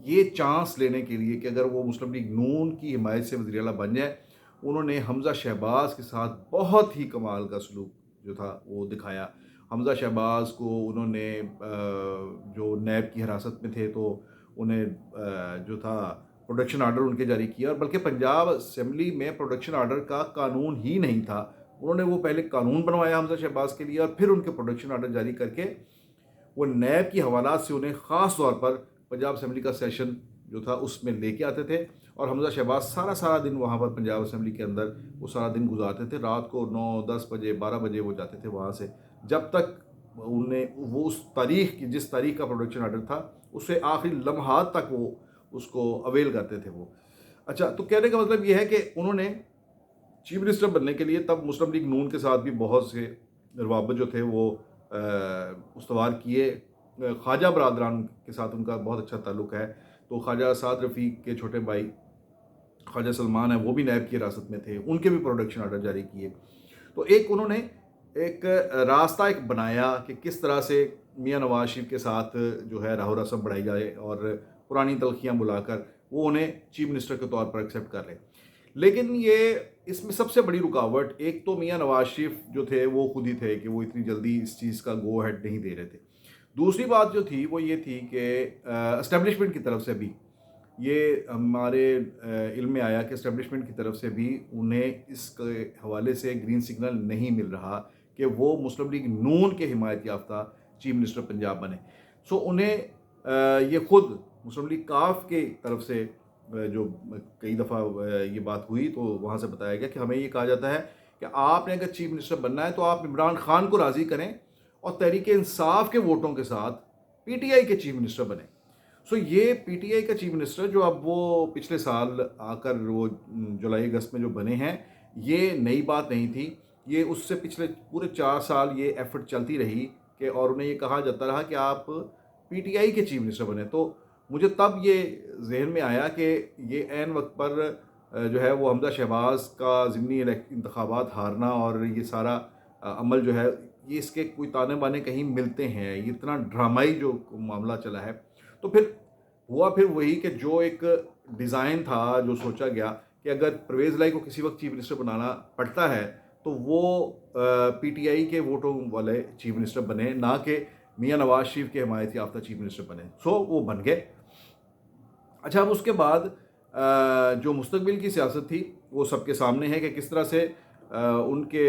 یہ چانس لینے کے لیے کہ اگر وہ مسلم لیگ نون کی حمایت سے وزیر اعلیٰ بن جائے، انہوں نے حمزہ شہباز کے ساتھ بہت ہی کمال کا سلوک جو تھا وہ دکھایا۔ حمزہ شہباز کو انہوں نے جو نیب کی حراست میں تھے تو انہیں جو تھا پروڈکشن آرڈر ان کے جاری کیا، اور بلکہ پنجاب اسمبلی میں پروڈکشن آرڈر کا قانون ہی نہیں تھا، انہوں نے وہ پہلے قانون بنوایا حمزہ شہباز کے لیے، اور پھر ان کے پروڈکشن آرڈر جاری کر کے وہ نیب کی حوالات سے انہیں خاص طور پر پنجاب اسمبلی کا سیشن جو تھا اس میں لے کے آتے تھے، اور حمزہ شہباز سارا دن وہاں پر پنجاب اسمبلی کے اندر وہ سارا دن گزارتے تھے، رات کو 9-10 بجے 12 بجے وہ جاتے تھے وہاں سے، جب تک انہیں وہ اس تاریخ کی جس تاریخ کا پروڈکشن آرڈر تھا اس سے آخری لمحات تک وہ اس کو اویل کرتے تھے وہ۔ اچھا، تو کہنے کا مطلب یہ ہے کہ انہوں نے چیف منسٹر بننے کے لیے تب مسلم لیگ نون کے ساتھ بھی بہت سے روابط جو تھے وہ استوار کیے۔ خواجہ برادران کے ساتھ ان کا بہت اچھا تعلق ہے، تو خواجہ سعد رفیق کے چھوٹے بھائی خواجہ سلمان ہیں، وہ بھی نیب کی حراست میں تھے، ان کے بھی پروڈکشن آرڈر جاری کیے۔ تو انہوں نے ایک راستہ بنایا کہ کس طرح سے میاں نواز شریف کے ساتھ جو ہے راہ و رسم بڑھائی جائے، اور پرانی تلخیاں بلا کر وہ انہیں چیف منسٹر کے طور پر ایکسیپٹ کر لیں۔ لیکن اس میں سب سے بڑی رکاوٹ ایک تو میاں نواز شریف جو تھے وہ خود ہی تھے کہ وہ اتنی جلدی اس چیز کا گو ہیڈ نہیں دے رہے تھے۔ دوسری بات جو تھی وہ یہ تھی کہ اسٹیبلشمنٹ کی طرف سے بھی یہ ہمارے علم میں آیا کہ اسٹیبلشمنٹ کی طرف سے بھی انہیں اس کے حوالے سے گرین سگنل نہیں مل رہا کہ وہ مسلم لیگ نون کے حمایت یافتہ چیف منسٹر پنجاب بنے۔ سو انہیں یہ خود مسلم لیگ کاف کی طرف سے جو کئی دفعہ یہ بات ہوئی تو وہاں سے بتایا گیا کہ ہمیں یہ کہا جاتا ہے کہ آپ نے اگر چیف منسٹر بننا ہے تو آپ عمران خان کو راضی کریں اور تحریک انصاف کے ووٹوں کے ساتھ پی ٹی آئی کے چیف منسٹر بنیں۔ سو یہ پی ٹی آئی کا چیف منسٹر جو اب وہ پچھلے سال آ کر وہ جولائی اگست میں جو بنے ہیں، یہ نئی بات نہیں تھی، یہ اس سے پچھلے پورے 4 سال یہ ایفرٹ چلتی رہی کہ، اور انہیں یہ کہا جاتا رہا کہ آپ پی ٹی آئی کے چیف منسٹر بنیں۔ تو مجھے تب یہ ذہن میں آیا کہ یہ عین وقت پر جو ہے وہ حمزہ شہباز کا ضمنی انتخابات ہارنا اور یہ سارا عمل جو ہے یہ اس کے کوئی تانے بانے کہیں ملتے ہیں، یہ اتنا ڈرامائی جو معاملہ چلا ہے۔ تو پھر ہوا وہی کہ جو ایک ڈیزائن تھا جو سوچا گیا کہ اگر پرویز الہی کو کسی وقت چیف منسٹر بنانا پڑتا ہے تو وہ پی ٹی آئی کے ووٹوں والے چیف منسٹر بنے، نہ کہ میاں نواز شریف کے حمایت یافتہ چیف منسٹر بنے۔ سو وہ بن گئے۔ اچھا، اب اس کے بعد جو مستقبل کی سیاست تھی وہ سب کے سامنے ہے کہ کس طرح سے ان کے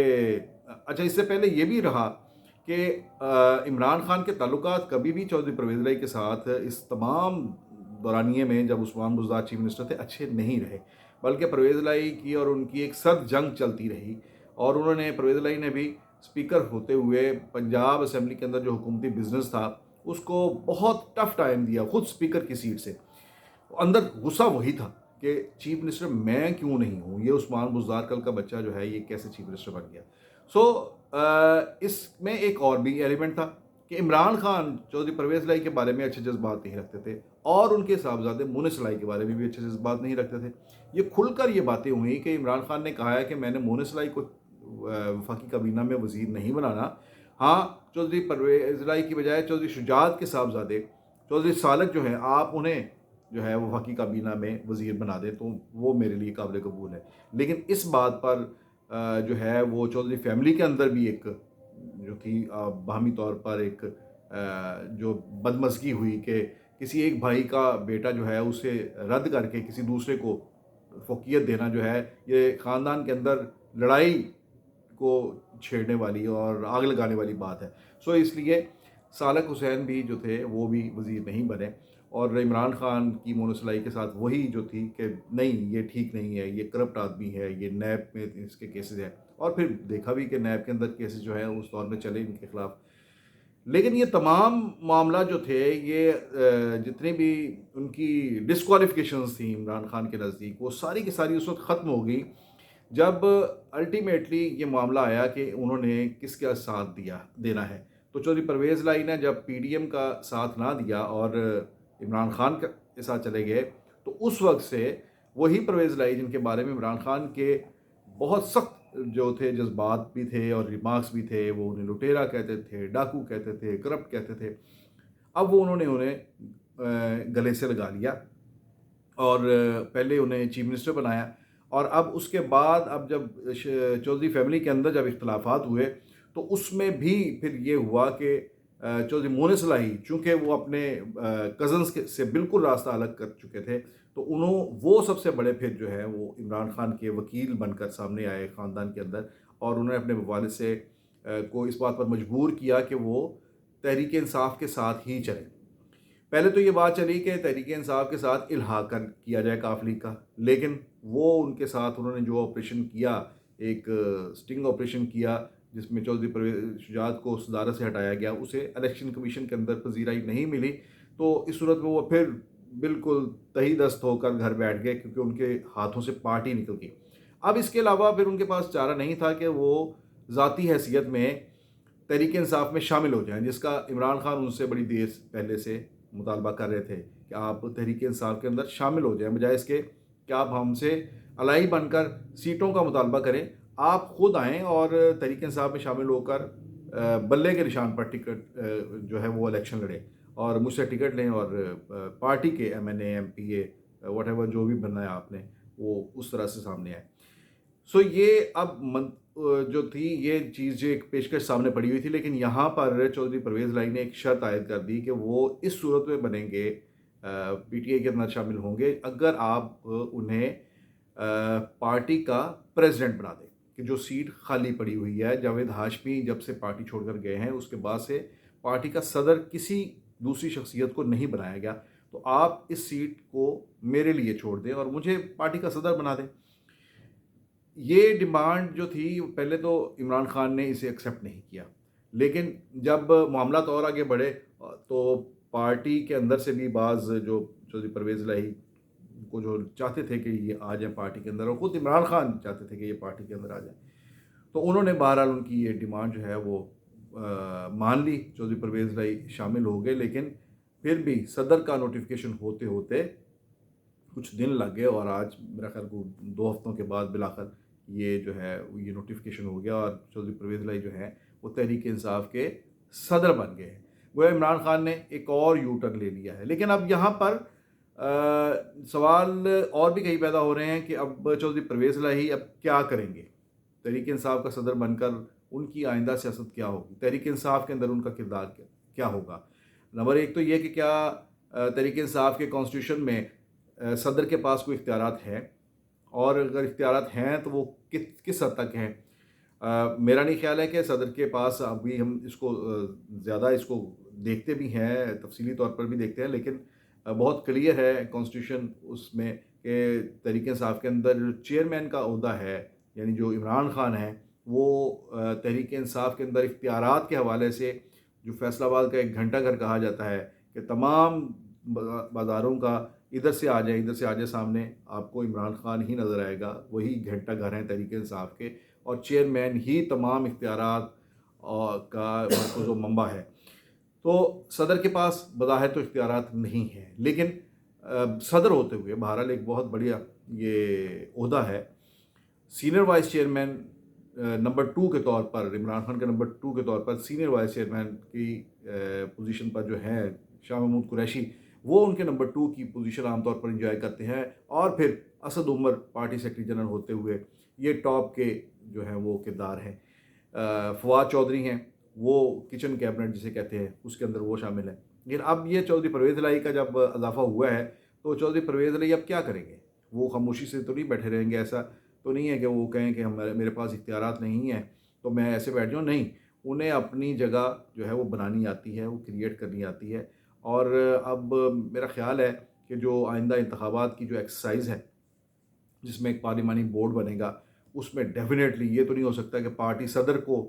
اچھا، اس سے پہلے یہ بھی رہا کہ عمران خان کے تعلقات کبھی بھی چودھری پرویز الہی کے ساتھ اس تمام دورانیے میں جب عثمان بزدار چیف منسٹر تھے اچھے نہیں رہے، بلکہ پرویز الہی کی اور ان کی ایک سرد جنگ چلتی رہی، اور انہوں نے پرویز الہی نے بھی اسپیکر ہوتے ہوئے پنجاب اسمبلی کے اندر جو حکومتی بزنس تھا اس کو بہت ٹف ٹائم دیا، خود اسپیکر کی سیٹ سے۔ اندر غصہ وہی تھا کہ چیف منسٹر میں کیوں نہیں ہوں، یہ عثمان بزدار کل کا بچہ جو ہے یہ کیسے چیف منسٹر بن گیا۔ سو اس میں ایک اور بھی ایلیمنٹ تھا کہ عمران خان چودھری پرویز الہی کے بارے میں اچھے جذبات نہیں رکھتے تھے، اور ان کے صاحبزادے مونس الہی کے بارے میں بھی اچھے جذبات نہیں رکھتے تھے۔ یہ کھل کر یہ باتیں ہوئیں کہ عمران خان نے کہا ہے کہ میں نے مونس الہی کو وفاقی کابینہ میں وزیر نہیں بنانا، ہاں چودھری پرویز الہی کی بجائے چودھری شجاعت کے صاحبزادے چودھری سالک جو ہیں آپ انہیں جو ہے وفاقی کابینہ میں وزیر بنا دیں تو وہ میرے لیے قابل قبول ہے۔ لیکن اس بات پر جو ہے وہ چودھری فیملی کے اندر بھی ایک جو تھی باہمی طور پر ایک جو بدمزگی ہوئی کہ کسی ایک بھائی کا بیٹا جو ہے اسے رد کر کے کسی دوسرے کو فوقیت دینا جو ہے یہ خاندان کے اندر لڑائی کو چھیڑنے والی اور آگ لگانے والی بات ہے۔ سو اس لیے سالک حسین بھی جو تھے وہ بھی وزیر نہیں بنے، اور عمران خان کی مونس الہی کے ساتھ وہی جو تھی کہ نہیں یہ ٹھیک نہیں ہے، یہ کرپٹ آدمی ہے، یہ نیب میں اس کے کیسز ہیں، اور پھر دیکھا بھی کہ نیب کے اندر کیسز جو ہیں اس دور میں چلے ان کے خلاف۔ لیکن یہ تمام معاملہ جو تھے یہ جتنی بھی ان کی ڈسکوالیفیکیشنز تھیں عمران خان کے نزدیک وہ ساری کی ساری اس وقت ختم ہو گئی جب الٹیمیٹلی یہ معاملہ آیا کہ انہوں نے کس کا ساتھ دینا ہے۔ تو چودھری پرویز الہی نے جب پی ڈی ایم کا ساتھ نہ دیا اور عمران خان کے ساتھ چلے گئے تو اس وقت سے وہی پرویز الہی جن کے بارے میں عمران خان کے بہت سخت جو تھے جذبات بھی تھے اور ریمارکس بھی تھے، وہ انہیں لٹیرا کہتے تھے، ڈاکو کہتے تھے، کرپٹ کہتے تھے، اب وہ انہیں گلے سے لگا لیا اور پہلے انہیں چیف منسٹر بنایا، اور اب اس کے بعد اب جب چودھری فیملی کے اندر جب اختلافات ہوئے تو اس میں بھی پھر یہ ہوا کہ چودھری مونس الہی چونکہ وہ اپنے کزنس سے بالکل راستہ الگ کر چکے تھے، تو وہ سب سے بڑے پھر جو ہے وہ عمران خان کے وکیل بن کر سامنے آئے خاندان کے اندر، اور انہوں نے اپنے والد سے کو اس بات پر مجبور کیا کہ وہ تحریک انصاف کے ساتھ ہی چلیں۔ پہلے تو یہ بات چلی کہ تحریک انصاف کے ساتھ الحاق کیا جائے قافلی کا، لیکن وہ ان کے ساتھ انہوں نے جو آپریشن کیا، ایک سٹنگ آپریشن کیا جس میں چودھری پرویز شجاعت کو صدارت سے ہٹایا گیا، اسے الیکشن کمیشن کے اندر پذیرائی نہیں ملی، تو اس صورت میں وہ پھر بالکل تہی دست ہو کر گھر بیٹھ گئے کیونکہ ان کے ہاتھوں سے پارٹی نکل گئی۔ اب اس کے علاوہ پھر ان کے پاس چارہ نہیں تھا کہ وہ ذاتی حیثیت میں تحریک انصاف میں شامل ہو جائیں، جس کا عمران خان ان سے بڑی دیر پہلے سے مطالبہ کر رہے تھے کہ آپ تحریک انصاف کے اندر شامل ہو جائیں، بجائے اس کے کہ آپ ہم سے الائی بن کر سیٹوں کا مطالبہ کریں، آپ خود آئیں اور تحریک انصاف میں شامل ہو کر بلے کے نشان پر ٹکٹ جو ہے وہ الیکشن لڑیں اور مجھ سے ٹکٹ لیں اور پارٹی کے M N A, M P A, whatever جو بھی بننا ہے آپ نے، وہ اس طرح سے سامنے آئے۔ سو یہ اب جو تھی یہ چیز جو ایک پیشکش سامنے پڑی ہوئی تھی، لیکن یہاں پر چودھری پرویز الہی نے ایک شرط عائد کر دی کہ وہ اس صورت میں بنیں گے، پی ٹی آئی کے اندر شامل ہوں گے اگر آپ انہیں پارٹی کا پریزیڈنٹ بنا دیں، کہ جو سیٹ خالی پڑی ہوئی ہے، جاوید ہاشمی جب سے پارٹی چھوڑ کر گئے ہیں اس کے بعد سے پارٹی کا صدر کسی دوسری شخصیت کو نہیں بنایا گیا، تو آپ اس سیٹ کو میرے لیے چھوڑ دیں اور مجھے پارٹی کا صدر بنا دیں۔ یہ ڈیمانڈ جو تھی پہلے تو عمران خان نے اسے ایکسیپٹ نہیں کیا، لیکن جب معاملات اور آگے بڑھے تو پارٹی کے اندر سے بھی بعض جو چودھری پرویز الہی کو جو چاہتے تھے کہ یہ آ جائیں پارٹی کے اندر، اور خود عمران خان چاہتے تھے کہ یہ پارٹی کے اندر آ جائیں، تو انہوں نے بہرحال ان کی یہ ڈیمانڈ جو ہے وہ مان لی، چودھری پرویز الہی شامل ہو گئے، لیکن پھر بھی صدر کا نوٹیفیکیشن ہوتے ہوتے کچھ دن لگ گئے، اور آج میرا خیال کو 2 ہفتوں کے بعد بالآخر یہ جو ہے یہ نوٹیفیکیشن ہو گیا اور چودھری پرویز الہی جو ہیں وہ تحریک انصاف کے صدر بن گئے ہیں۔ گویا عمران خان نے ایک اور یو ٹرن لے لیا ہے، لیکن اب یہاں پر سوال اور بھی کئی پیدا ہو رہے ہیں کہ اب چودھری پرویز الہی اب کیا کریں گے، تحریک انصاف کا صدر بن کر ان کی آئندہ سیاست کیا ہوگی، تحریک انصاف کے اندر ان کا کردار کیا ہوگا۔ نمبر ایک تو یہ کہ کیا تحریک انصاف کے کانسٹیٹیوشن میں صدر کے پاس کوئی اختیارات ہیں، اور اگر اختیارات ہیں تو وہ کس حد تک ہیں۔ میرا نہیں خیال ہے کہ صدر کے پاس ابھی ہم اس کو زیادہ اس کو دیکھتے بھی ہیں، تفصیلی طور پر بھی دیکھتے ہیں، لیکن بہت کلیئر ہے کانسٹیٹیوشن اس میں کہ تحریک انصاف کے اندر جو چیئرمین کا عہدہ ہے، یعنی جو عمران خان ہے، وہ تحریک انصاف کے اندر اختیارات کے حوالے سے جو فیصلہ آباد کا ایک گھنٹہ گھر کہا جاتا ہے کہ تمام بازاروں کا ادھر سے آ جائے سامنے، آپ کو عمران خان ہی نظر آئے گا، وہی گھنٹہ گھر ہیں تحریک انصاف کے، اور چیئرمین ہی تمام اختیارات کا مرکز و منبع ہے۔ تو صدر کے پاس بظاہر تو اختیارات نہیں ہیں، لیکن صدر ہوتے ہوئے بہرحال ایک بہت بڑھیا یہ عہدہ ہے۔ سینئر وائس چیئرمین نمبر 2 کے طور پر، عمران خان کے نمبر 2 کے طور پر سینئر وائس چیئرمین کی پوزیشن پر جو ہے شاہ محمود قریشی، وہ ان کے نمبر 2 کی پوزیشن عام طور پر انجوائے کرتے ہیں، اور پھر Asad Umar party secretary general ہوتے ہوئے یہ ٹاپ کے جو ہیں وہ کردار ہیں۔ فواد چودھری ہیں، وہ کچن کیبنٹ جسے کہتے ہیں اس کے اندر وہ شامل ہیں۔ لیکن اب یہ چودھری پرویز الہی کا جب اضافہ ہوا ہے تو چودھری پرویز الہی اب کیا کریں گے؟ وہ خاموشی سے تو نہیں بیٹھے رہیں گے، ایسا تو نہیں ہے کہ وہ کہیں کہ میرے پاس اختیارات نہیں ہیں تو میں ایسے بیٹھ جاؤں، نہیں، انہیں اپنی جگہ جو ہے وہ بنانی آتی ہے، وہ کریٹ کرنی آتی ہے، اور اب میرا خیال ہے کہ جو آئندہ انتخابات کی جو ایکسرسائز ہے جس میں ایک پارلیمانی بورڈ بنے گا، اس میں ڈیفینیٹلی یہ تو نہیں ہو سکتا کہ پارٹی صدر کو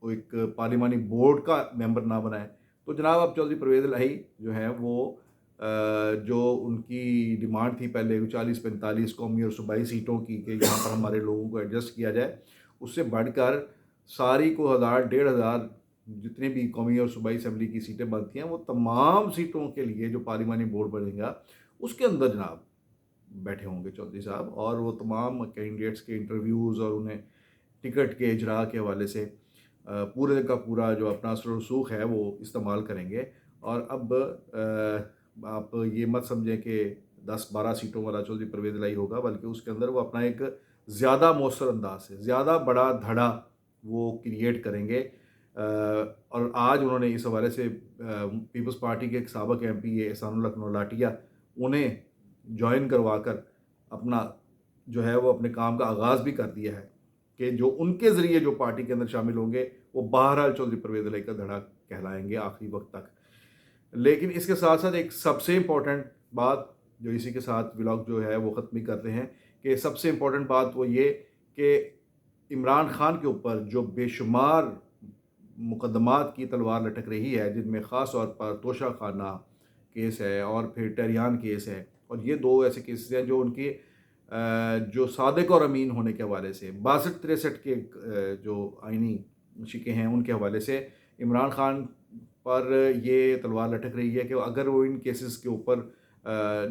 ایک پارلیمانی بورڈ کا ممبر نہ بنائے۔ تو جناب اب چودھری پرویز الہی جو ہیں وہ جو ان کی ڈیمانڈ تھی پہلے 40-45 قومی اور صوبائی سیٹوں کی کہ یہاں پر ہمارے لوگوں کو ایڈجسٹ کیا جائے، اس سے بڑھ کر ساری کو 1000-1500 جتنے بھی قومی اور صوبائی اسمبلی کی سیٹیں بنتی ہیں وہ تمام سیٹوں کے لیے جو پارلیمانی بورڈ بنے گا اس کے اندر جناب بیٹھے ہوں گے چودھری صاحب، اور وہ تمام کینڈیڈیٹس کے انٹرویوز اور انہیں ٹکٹ کے اجراء کے حوالے سے پورے کا پورا جو اپنا اثر و رسوخ ہے وہ استعمال کریں گے، اور اب آپ یہ مت سمجھیں کہ 10-12 سیٹوں والا چودھری پرویز الہی ہوگا، بلکہ اس کے اندر وہ اپنا ایک زیادہ مؤثر انداز سے زیادہ بڑا دھڑا وہ کریٹ کریں گے۔ اور آج انہوں نے اس حوالے سے پیپلز پارٹی کے ایک سابق ایم پی احسان اللہ لکھنؤ لاٹیا انہیں جوائن کروا کر اپنا جو ہے وہ اپنے کام کا آغاز بھی کر دیا ہے کہ جو ان کے ذریعے جو پارٹی کے اندر شامل ہوں گے وہ بہرحال چودھری پرویز الہی کا دھڑا کہلائیں گے آخری وقت تک۔ لیکن اس کے ساتھ ساتھ ایک سب سے امپورٹنٹ بات جو اسی کے ساتھ ولاگ جو ہے وہ ختم کرتے ہیں کہ سب سے امپورٹنٹ بات وہ یہ کہ عمران خان کے اوپر جو بے شمار مقدمات کی تلوار لٹک رہی ہے، جن میں خاص طور پر توشہ خانہ کیس ہے اور پھر ٹہریان کیس ہے، اور یہ دو ایسے کیسز ہیں جو ان کے جو صادق اور امین ہونے کے حوالے سے 62-63 کے جو آئینی شکے ہیں ان کے حوالے سے عمران خان پر یہ تلوار لٹک رہی ہے کہ اگر وہ ان کیسز کے اوپر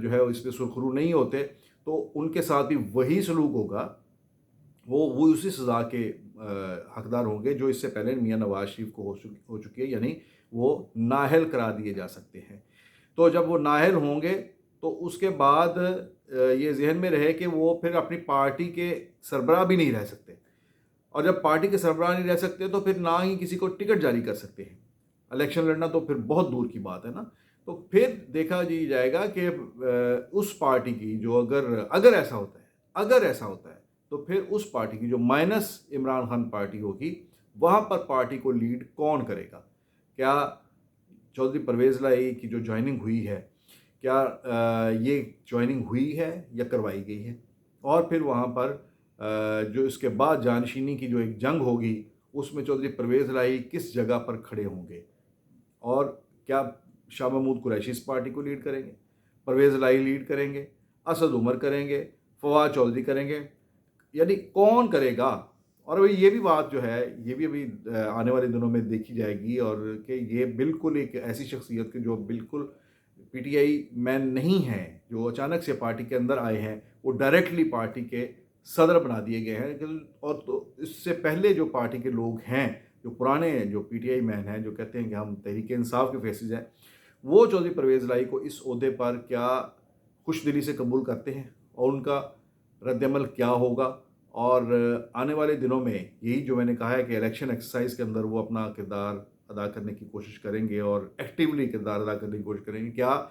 جو ہے اس پہ سرخرو نہیں ہوتے تو ان کے ساتھ بھی وہی سلوک ہوگا، وہ اسی سزا کے حقدار ہوں گے جو اس سے پہلے میاں نواز شریف کو ہو چکی ہے، یعنی وہ نااہل قرار دیے جا سکتے ہیں۔ تو جب وہ نااہل ہوں گے تو اس کے بعد یہ ذہن میں رہے کہ وہ پھر اپنی پارٹی کے سربراہ بھی نہیں رہ سکتے، اور جب پارٹی کے سربراہ نہیں رہ سکتے تو پھر نہ ہی کسی کو ٹکٹ جاری کر سکتے ہیں، الیکشن لڑنا تو پھر بہت دور کی بات ہے نا۔ تو پھر دیکھا جائے گا کہ اس پارٹی کی جو اگر ایسا ہوتا ہے تو پھر اس پارٹی کی جو مائنس عمران خان پارٹی ہوگی وہاں پر پارٹی کو لیڈ کون کرے گا؟ کیا چودھری پرویز الہی کی جو جوائننگ ہوئی ہے کیا یہ جوائننگ ہوئی ہے یا کروائی گئی ہے؟ اور پھر وہاں پر جو اس کے بعد جانشینی کی جو ایک جنگ ہوگی اس میں چودھری پرویز الہی کس جگہ پر کھڑے ہوں گے، اور کیا شاہ محمود قریشی اس پارٹی کو لیڈ کریں گے، پرویز الہی لیڈ کریں گے، اسد عمر کریں گے، فواد چودھری کریں گے، یعنی کون کرے گا؟ اور یہ بھی بات جو ہے یہ بھی ابھی آنے والے دنوں میں دیکھی جائے گی، اور کہ یہ بالکل ایک ایسی شخصیت جو بالکل پی ٹی آئی مین نہیں ہیں، جو اچانک سے پارٹی کے اندر آئے ہیں، وہ ڈائریکٹلی پارٹی کے صدر بنا دیے گئے ہیں۔ اور تو اس سے پہلے جو پارٹی کے لوگ ہیں، جو پرانے جو پی ٹی آئی مین ہیں، جو کہتے ہیں کہ ہم تحریک انصاف کے فیسز ہیں، وہ چودھری پرویز الہی کو اس عہدے پر کیا خوش دلی سے قبول کرتے ہیں، اور ان کا رد عمل کیا ہوگا۔ اور آنے والے دنوں میں یہی جو میں نے کہا ہے کہ الیکشن ایکسرسائز کے اندر وہ اپنا کردار ادا کرنے کی کوشش کریں گے اور ایکٹیولی کردار ادا کرنے کی کوشش کریں گے۔ کیا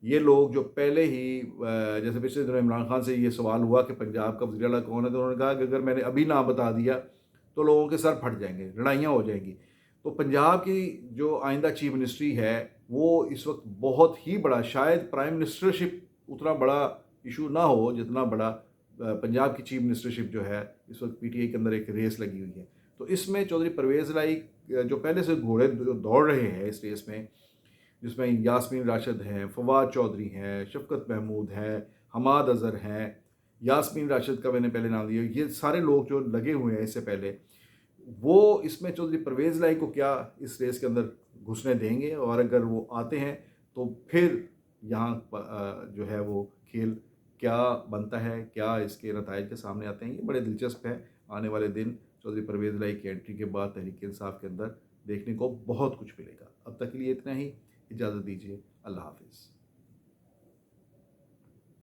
یہ لوگ جو پہلے ہی جیسے پچھلے دنوں عمران خان سے یہ سوال ہوا کہ پنجاب کا وزیر اعلیٰ کون ہے، تو انہوں نے کہا کہ اگر میں نے ابھی نام بتا دیا تو لوگوں کے سر پھٹ جائیں گے، لڑائیاں ہو جائیں گی۔ تو پنجاب کی جو آئندہ چیف منسٹری ہے وہ اس وقت بہت ہی بڑا، شاید پرائم منسٹرشپ اتنا بڑا ایشو نہ ہو جتنا بڑا پنجاب کی چیف منسٹرشپ جو ہے اس وقت پی ٹی آئی کے اندر ایک ریس لگی ہوئی ہے۔ تو اس میں چودھری پرویز الہی جو پہلے سے گھوڑے دوڑ رہے ہیں اس ریس میں، جس میں یاسمین راشد ہیں، فواد چودھری ہیں، شفقت محمود ہیں، حماد اظہر ہیں، یاسمین راشد کا میں نے پہلے نام دیا، یہ سارے لوگ جو لگے ہوئے ہیں اس سے پہلے، وہ اس میں چودھری پرویز الہی کو کیا اس ریس کے اندر گھسنے دیں گے، اور اگر وہ آتے ہیں تو پھر یہاں جو ہے وہ کھیل کیا بنتا ہے، کیا اس کے نتائج کے سامنے آتے ہیں، یہ بڑے دلچسپ ہے۔ آنے والے دن چودھری پرویز الہی کی انٹری کے بعد تحریک انصاف کے اندر دیکھنے کو بہت کچھ ملے گا۔ اب تک کے لیے اتنا ہی، اجازت دیجیے، اللہ حافظ۔